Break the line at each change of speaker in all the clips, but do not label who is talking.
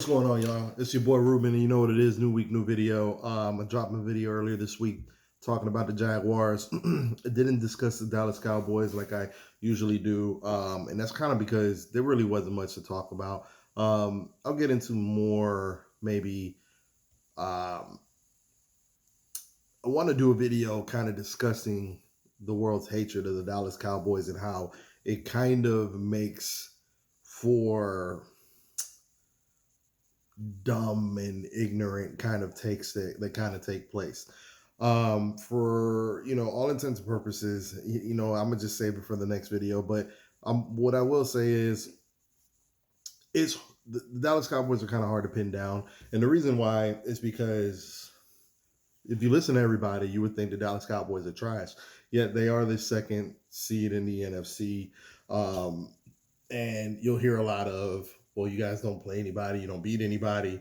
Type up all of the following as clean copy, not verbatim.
What's going on, y'all? It's your boy Ruben, and you know what it is. New week, new video. I dropped my video earlier this week talking about the Jaguars. I didn't discuss the Dallas Cowboys like I usually do, and that's kind of because there really wasn't much to talk about. I'll get into more maybe. I want to do a video kind of discussing the world's hatred of the Dallas Cowboys and how it kind of makes for dumb and ignorant kind of takes that kind of take place. For all intents and purposes, I'm gonna just save it for the next video. But what I will say is, it's the Dallas Cowboys are kind of hard to pin down, and the reason why is because if you listen to everybody, you would think the Dallas Cowboys are trash. Yet they are the second seed in the NFC. Um, and you'll hear a lot of, well, you guys don't play anybody, you don't beat anybody,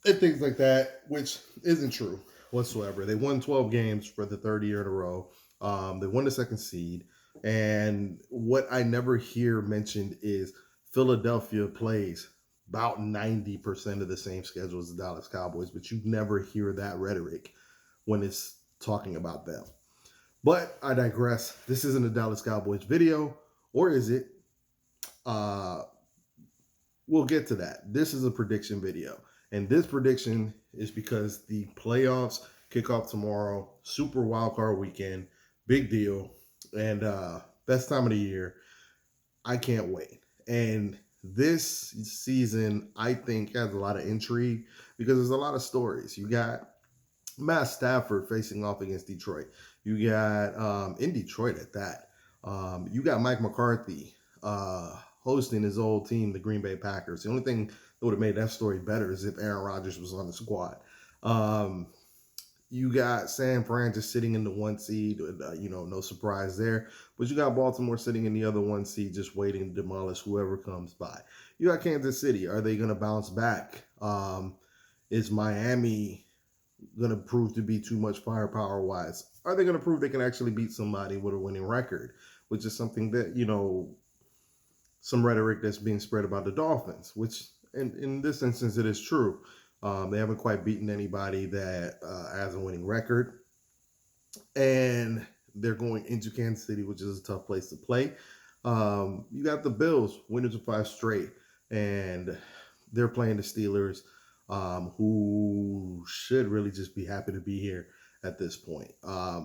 and things like that, which isn't true whatsoever. They won 12 games for the third year in a row. They won the second seed. And what I never hear mentioned is Philadelphia plays about 90% of the same schedule as the Dallas Cowboys, but you never hear that rhetoric when it's talking about them. But I digress. This isn't a Dallas Cowboys video, or is it? Uh, we'll get to that. This is a prediction video. And this prediction is because the playoffs kick off tomorrow, Super Wildcard Weekend, big deal, and best time of the year. I can't wait. And this season, I think, has a lot of intrigue because there's a lot of stories. You got Matt Stafford facing off against Detroit. You got in Detroit at that. You got Mike McCarthy hosting his old team, the Green Bay Packers. The only thing that would have made that story better is if Aaron Rodgers was on the squad. Um, you got San Fran just sitting in the one seed, no surprise there. But you got Baltimore sitting in the other one seed, just waiting to demolish whoever comes by. You got Kansas City. Are they going to bounce back? Is Miami going to prove to be too much firepower wise? Are they going to prove they can actually beat somebody with a winning record? Which is something that, some rhetoric that's being spread about the Dolphins, which in this instance, it is true. They haven't quite beaten anybody that has a winning record. And they're going into Kansas City, which is a tough place to play. You got the Bills, winners of 5 straight, and they're playing the Steelers, who should really just be happy to be here at this point. I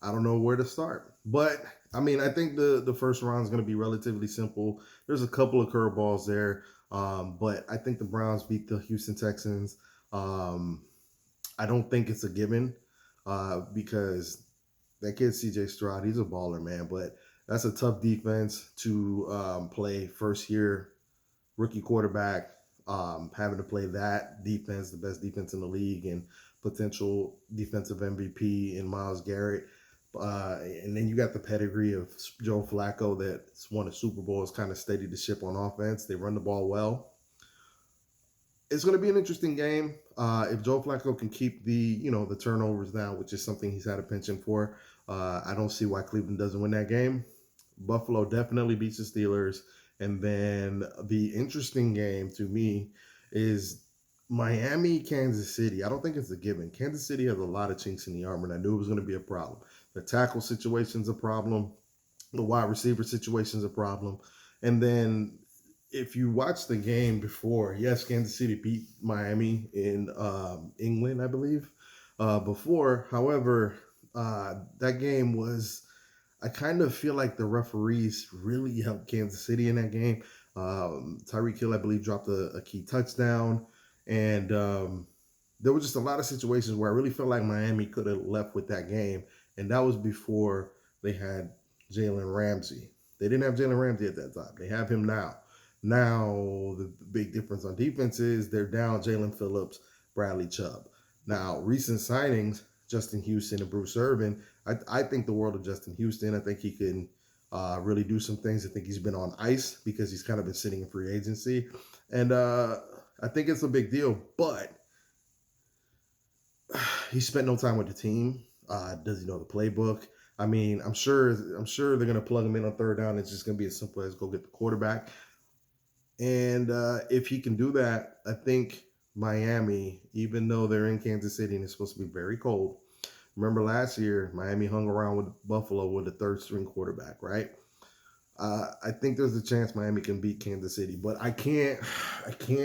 don't know where to start, but I mean, I think the first round is going to be relatively simple. There's a couple of curveballs there, but I think the Browns beat the Houston Texans. I don't think it's a given because that kid CJ Stroud, he's a baller, man. But that's a tough defense to play first year rookie quarterback, having to play that defense, the best defense in the league, and potential defensive MVP in Myles Garrett. And then you got the pedigree of Joe Flacco that's won a Super Bowl, has kind of steadied the ship on offense. They run the ball well. It's going to be an interesting game. If Joe Flacco can keep the turnovers down, which is something he's had a penchant for, I don't see why Cleveland doesn't win that game. Buffalo definitely beats the Steelers. And then the interesting game to me is Miami, Kansas City. I don't think it's a given. Kansas City has a lot of chinks in the armor, and I knew it was going to be a problem. The tackle situation's a problem. The wide receiver situation's a problem. And then if you watch the game before, yes, Kansas City beat Miami in England, I believe, before. However, that game was, I kind of feel like the referees really helped Kansas City in that game. Tyreek Hill, I believe, dropped a key touchdown. And there were just a lot of situations where I really felt like Miami could have left with that game. And that was before they had Jalen Ramsey. They didn't have Jalen Ramsey at that time. They have him now. Now, the big difference on defense is they're down Jalen Phillips, Bradley Chubb. Now, recent signings, Justin Houston and Bruce Irvin. I think the world of Justin Houston. I think he can really do some things. I think he's been on ice because he's kind of been sitting in free agency. And I think it's a big deal. But he spent no time with the team. Does he know the playbook? I mean, I'm sure they're gonna plug him in on third down. It's just gonna be as simple as go get the quarterback. And if he can do that, I think Miami, even though they're in Kansas City and it's supposed to be very cold, remember last year, Miami hung around with Buffalo with a third string quarterback, right? I think there's a chance Miami can beat Kansas City, but I can't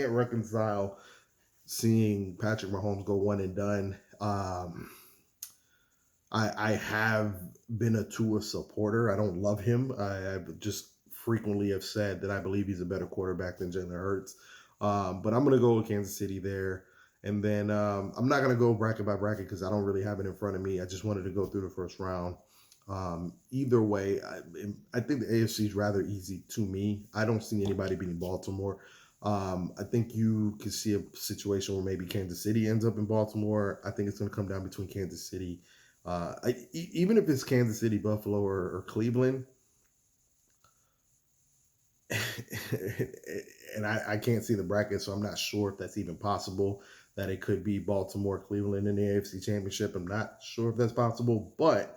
reconcile seeing Patrick Mahomes go one and done. I have been a Tua supporter. I don't love him. I just frequently have said that I believe he's a better quarterback than Jalen Hurts. But I'm gonna go with Kansas City there, and then I'm not gonna go bracket by bracket because I don't really have it in front of me. I just wanted to go through the first round. Either way, I think the AFC is rather easy to me. I don't see anybody beating Baltimore. I think you could see a situation where maybe Kansas City ends up in Baltimore. I think it's going to come down between Kansas City. Even if it's Kansas City, Buffalo, or Cleveland, and I can't see the bracket, so I'm not sure if that's even possible that it could be Baltimore, Cleveland in the AFC Championship. I'm not sure if that's possible, but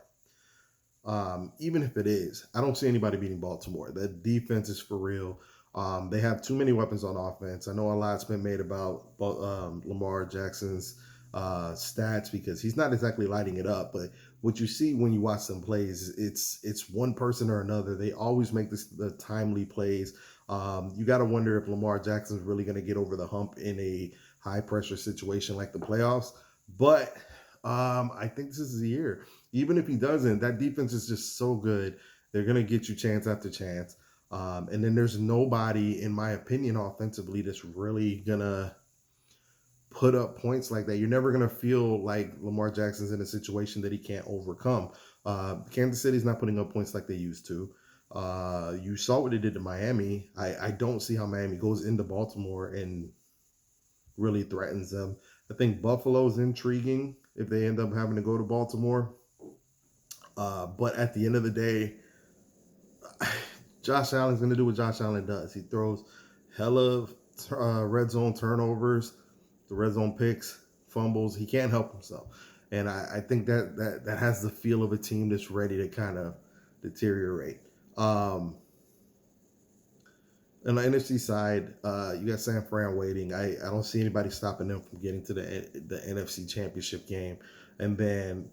even if it is, I don't see anybody beating Baltimore. The defense is for real. They have too many weapons on offense. I know a lot's been made about Lamar Jackson's stats because he's not exactly lighting it up. But what you see when you watch them plays, it's one person or another. They always make the timely plays. You got to wonder if Lamar Jackson's really going to get over the hump in a high pressure situation like the playoffs. But I think this is the year. Even if he doesn't, that defense is just so good. They're going to get you chance after chance. And then there's nobody, in my opinion, offensively that's really going to put up points like that. You're never going to feel like Lamar Jackson's in a situation that he can't overcome. Kansas City's not putting up points like they used to. You saw what they did to Miami. I don't see how Miami goes into Baltimore and really threatens them. I think Buffalo's intriguing if they end up having to go to Baltimore. But at the end of the day, Josh Allen's going to do what Josh Allen does. He throws hella red zone turnovers, the red zone picks, fumbles. He can't help himself. And I think that has the feel of a team that's ready to kind of deteriorate. On the NFC side, you got San Fran waiting. I don't see anybody stopping them from getting to the NFC Championship game. And then,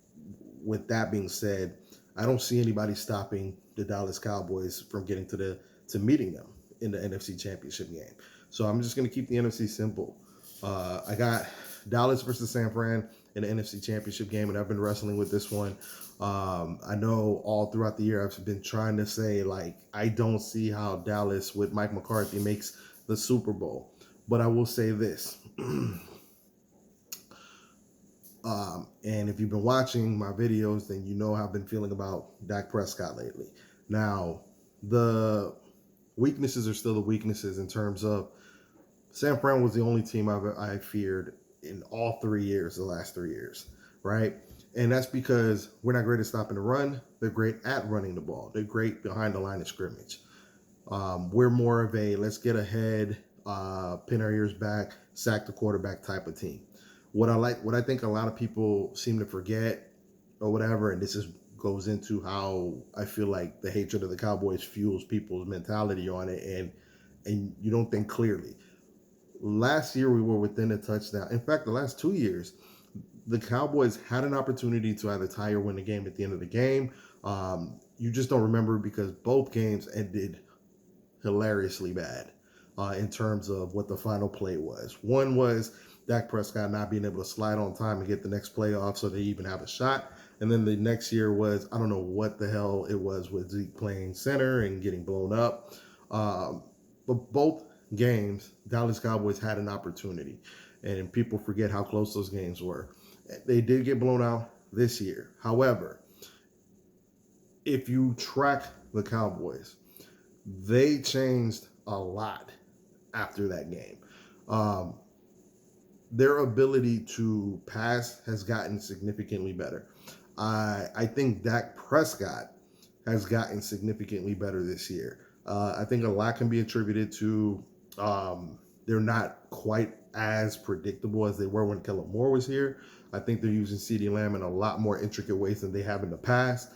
with that being said, I don't see anybody stopping the Dallas Cowboys from getting to meeting them in the NFC Championship game. So I'm just going to keep the NFC simple. I got Dallas versus San Fran in the NFC Championship game, and I've been wrestling with this one. I know all throughout the year I've been trying to say, like, I don't see how Dallas with Mike McCarthy makes the Super Bowl. But I will say this. And if you've been watching my videos, then you know how I've been feeling about Dak Prescott lately. Now, the weaknesses are still the weaknesses in terms of San Fran was the only team I feared in all 3 years, the last 3 years, right? And that's because we're not great at stopping the run. They're great at running the ball. They're great behind the line of scrimmage. We're more of a let's get ahead, pin our ears back, sack the quarterback type of team. What I think a lot of people seem to forget or whatever, and this is goes into how I feel like the hatred of the Cowboys fuels people's mentality on it, and you don't think clearly. Last year we were within a touchdown. In fact, the last 2 years, the Cowboys had an opportunity to either tie or win the game at the end of the game. You just don't remember because both games ended hilariously bad in terms of what the final play was. One was Dak Prescott not being able to slide on time and get the next play off so they even have a shot. And then the next year was, I don't know what the hell it was with Zeke playing center and getting blown up. But both games, Dallas Cowboys had an opportunity. And people forget how close those games were. They did get blown out this year. However, if you track the Cowboys, they changed a lot after that game. Um, their ability to pass has gotten significantly better. I think Dak Prescott has gotten significantly better this year. I think a lot can be attributed to they're not quite as predictable as they were when Kellen Moore was here. I think they're using CeeDee Lamb in a lot more intricate ways than they have in the past.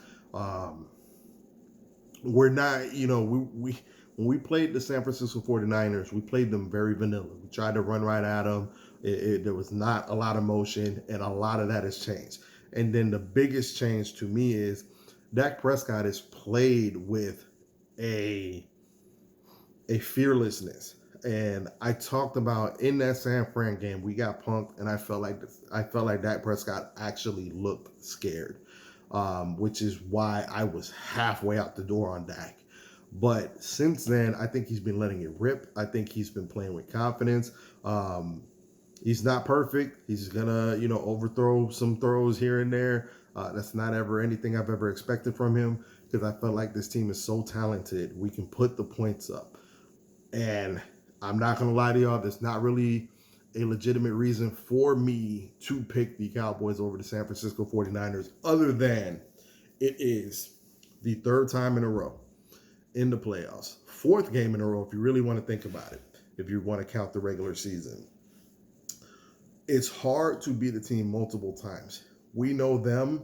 We're not, When we played the San Francisco 49ers, we played them very vanilla. We tried to run right at them. There was not a lot of motion, and a lot of that has changed. And then the biggest change to me is Dak Prescott is played with a fearlessness. And I talked about in that San Fran game, we got punked, and I felt like Dak Prescott actually looked scared, which is why I was halfway out the door on Dak. But since then, I think he's been letting it rip. I think he's been playing with confidence. He's not perfect. He's gonna, overthrow some throws here and there. That's not ever anything I've ever expected from him, because I felt like this team is so talented. We can put the points up. And I'm not going to lie to y'all, there's not really a legitimate reason for me to pick the Cowboys over the San Francisco 49ers, other than it is the third time in a row in the playoffs. Fourth game in a row, if you really want to think about it, if you want to count the regular season. It's hard to beat a team multiple times. We know them,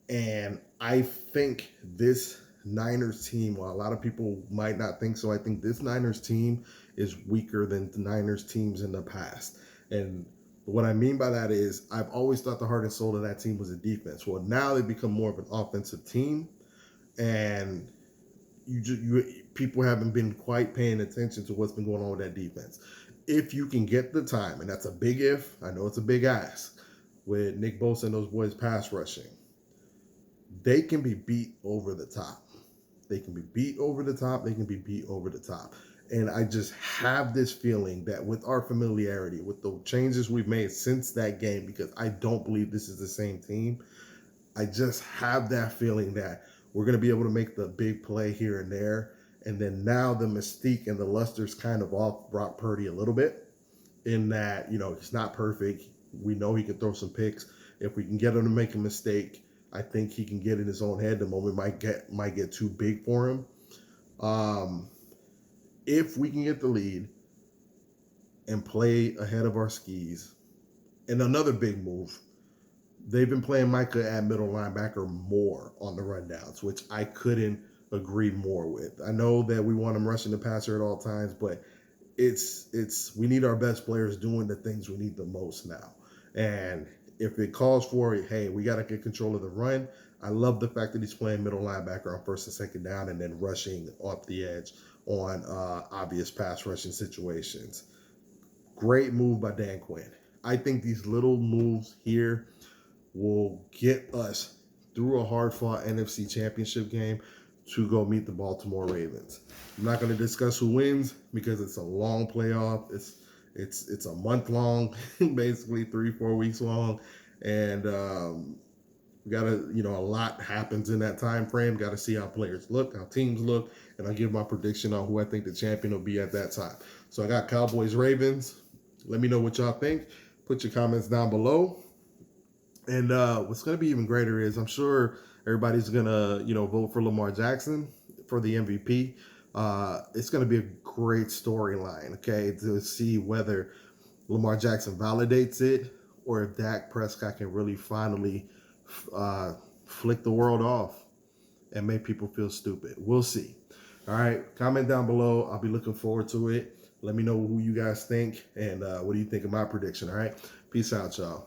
and I think this Niners team, while a lot of people might not think so, I think this Niners team is weaker than the Niners teams in the past. And what I mean by that is I've always thought the heart and soul of that team was the defense. Well, now they become more of an offensive team, and people haven't been quite paying attention to what's been going on with that defense. If you can get the time, and that's a big if, I know it's a big ask, with Nick Bosa and those boys pass rushing, they can be beat over the top. They can be beat over the top. They can be beat over the top. And I just have this feeling that with our familiarity, with the changes we've made since that game, because I don't believe this is the same team, I just have that feeling that we're going to be able to make the big play here and there. And then now the mystique and the luster's kind of off Brock Purdy a little bit, in that, he's not perfect. We know he can throw some picks. If we can get him to make a mistake, I think he can get in his own head. The moment might get too big for him. If we can get the lead and play ahead of our skis, and another big move, they've been playing Micah at middle linebacker more on the rundowns, which I couldn't agree more with. I know that we want him rushing the passer at all times, but we need our best players doing the things we need the most now. And if it calls for it, hey, we got to get control of the run. I love the fact that he's playing middle linebacker on first and second down, and then rushing off the edge on obvious pass rushing situations. Great move by Dan Quinn. I think these little moves here will get us through a hard-fought NFC Championship game to go meet the Baltimore Ravens. I'm not going to discuss who wins because it's a long playoff. It's a month long, basically 3-4 weeks long, and we gotta, a lot happens in that time frame. Got to see how players look, how teams look, and I'll give my prediction on who I think the champion will be at that time. So I got Cowboys Ravens. Let me know what y'all think. Put your comments down below. And what's going to be even greater is I'm sure everybody's going to, vote for Lamar Jackson for the MVP. It's going to be a great storyline, okay, to see whether Lamar Jackson validates it or if Dak Prescott can really finally flick the world off and make people feel stupid. We'll see. All right, comment down below. I'll be looking forward to it. Let me know who you guys think and what do you think of my prediction, all right? Peace out, y'all.